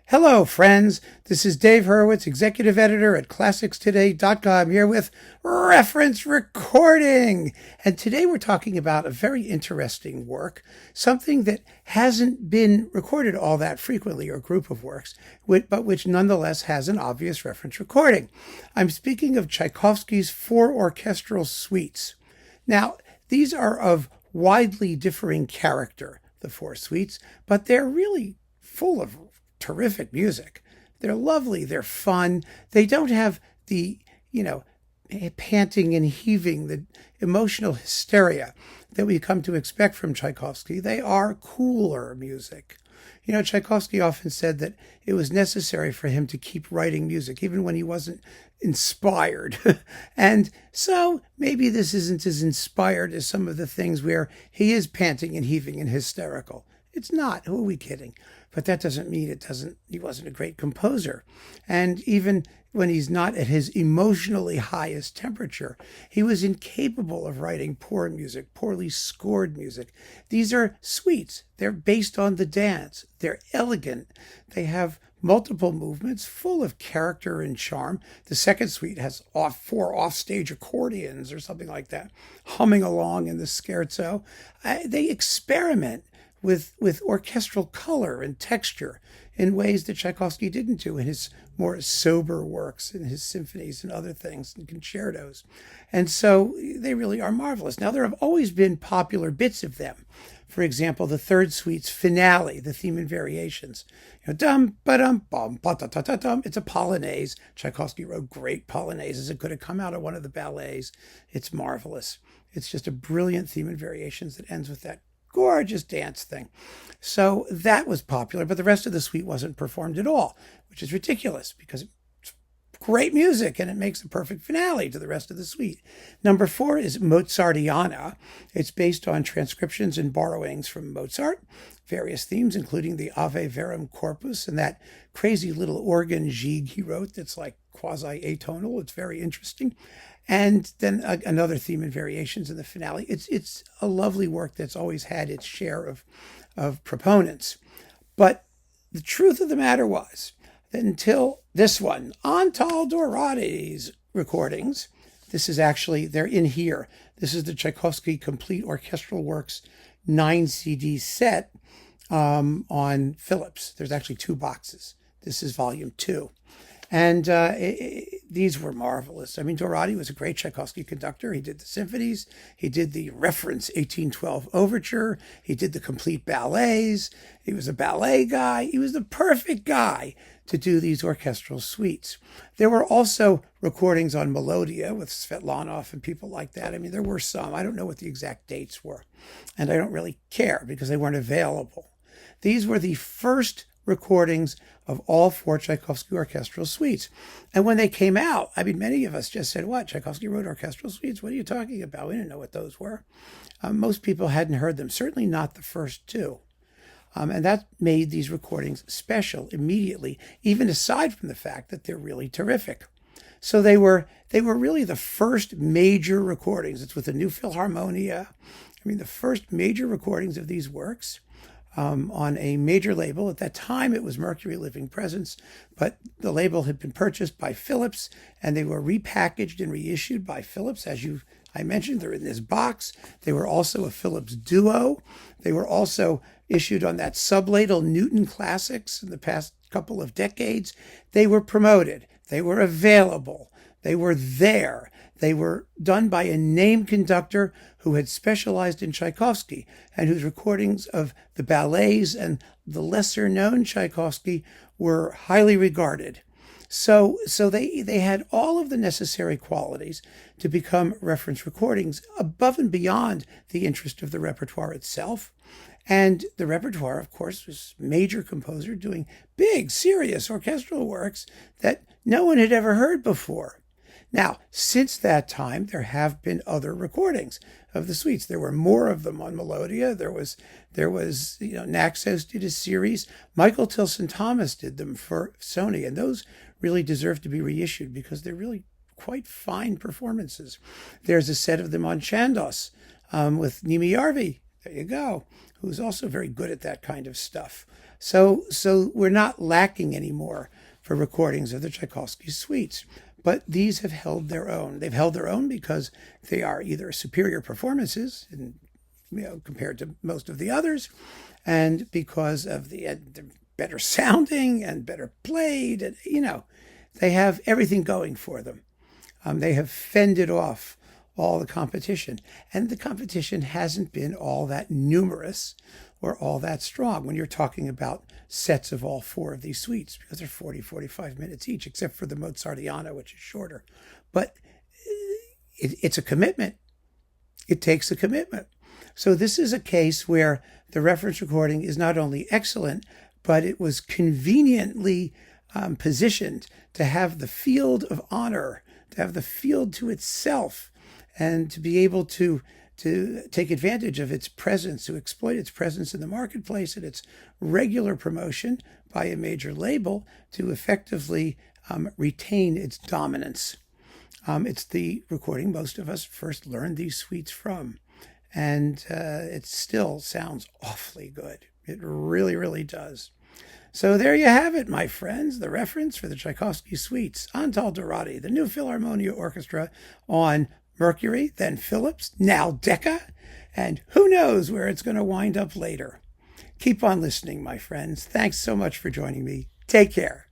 Hello, friends. This is Dave Hurwitz, executive editor at ClassicsToday.com, here with Reference Recording. And today we're talking about a very interesting work, something that hasn't been recorded all that frequently, or a group of works, but which nonetheless has an obvious reference recording. I'm speaking of Tchaikovsky's 4 orchestral suites. Now, these are of widely differing character, the 4 suites, but they're really full of terrific music. They're lovely. They're fun. They don't have the, panting and heaving, the emotional hysteria that we come to expect from Tchaikovsky. They are cooler music. Tchaikovsky often said that it was necessary for him to keep writing music, even when he wasn't inspired. And so maybe this isn't as inspired as some of the things where he is panting and heaving and hysterical. It's not. Who are we kidding? But that doesn't mean he wasn't a great composer. And even when he's not at his emotionally highest temperature, he was incapable of writing poor music, poorly scored music. These are suites. They're based on the dance. They're elegant. They have multiple movements full of character and charm. The second suite has 4 offstage accordions or something like that, humming along in the scherzo. They experiment with orchestral color and texture in ways that Tchaikovsky didn't do in his more sober works, in his symphonies and other things, and concertos. And so they really are marvelous. Now, there have always been popular bits of them. For example, the third suite's finale, the theme and variations. Dum ba dum bum ba da da da dum. It's a polonaise. Tchaikovsky wrote great polonaises. It could have come out of one of the ballets. It's marvelous. It's just a brilliant theme and variations that ends with that gorgeous dance thing. So that was popular, but the rest of the suite wasn't performed at all, which is ridiculous because it's great music and it makes the perfect finale to the rest of the suite. Number 4 is Mozartiana. It's based on transcriptions and borrowings from Mozart, various themes, including the Ave Verum Corpus and that crazy little organ jig he wrote that's like quasi-atonal. It's very interesting. And then another theme and variations in the finale. It's a lovely work that's always had its share of proponents. But the truth of the matter was that until this one, Antal Dorati's recordings, this is actually, they're in here. This is the Tchaikovsky Complete Orchestral Works 9 CD set on Philips. There's actually 2 boxes. This is volume 2. And these were marvelous. I mean, Dorati was a great Tchaikovsky conductor. He did the symphonies. He did the reference 1812 overture. He did the complete ballets. He was a ballet guy. He was the perfect guy to do these orchestral suites. There were also recordings on Melodia with Svetlanov and people like that. I mean, there were some. I don't know what the exact dates were. And I don't really care because they weren't available. These were the first recordings of all 4 Tchaikovsky orchestral suites. And when they came out, I mean, many of us just said, what, Tchaikovsky wrote orchestral suites? What are you talking about? We didn't know what those were. Most people hadn't heard them, certainly not the first 2. And that made these recordings special immediately, even aside from the fact that they're really terrific. So they were really the first major recordings. It's with the new Philharmonia. I mean, the first major recordings of these works. On a major label. At that time, it was Mercury Living Presence, but the label had been purchased by Philips, and they were repackaged and reissued by Philips. I mentioned, they're in this box. They were also a Philips duo. They were also issued on that sublabel Newton Classics in the past couple of decades. They were promoted. They were available. They were there. They were done by a named conductor who had specialized in Tchaikovsky and whose recordings of the ballets and the lesser-known Tchaikovsky were highly regarded. So they had all of the necessary qualities to become reference recordings above and beyond the interest of the repertoire itself. And the repertoire, of course, was major composer doing big, serious orchestral works that no one had ever heard before. Now, since that time, there have been other recordings of the suites. There were more of them on Melodia. There was Naxos did a series. Michael Tilson Thomas did them for Sony, and those really deserve to be reissued because they're really quite fine performances. There's a set of them on Chandos with Nimi Yarvi. There you go. Who's also very good at that kind of stuff. So we're not lacking anymore for recordings of the Tchaikovsky suites. But these have held their own. They've held their own because they are either superior performances, compared to most of the others, and because of the better sounding and better played. And, they have everything going for them. They have fended off all the competition. And the competition hasn't been all that numerous or all that strong when you're talking about sets of all four of these suites, because they're 40, 45 minutes each, except for the Mozartiana, which is shorter. But it's a commitment. It takes a commitment. So this is a case where the reference recording is not only excellent, but it was conveniently positioned to have the field of honor, to have the field to itself, and to be able to take advantage of its presence, to exploit its presence in the marketplace and its regular promotion by a major label to effectively retain its dominance. It's the recording most of us first learned these suites from, and it still sounds awfully good. It really, really does. So there you have it, my friends, the reference for the Tchaikovsky suites, Antal, Dorati, the new Philharmonia Orchestra on Mercury, then Philips, now Decca, and who knows where it's going to wind up later. Keep on listening, my friends. Thanks so much for joining me. Take care.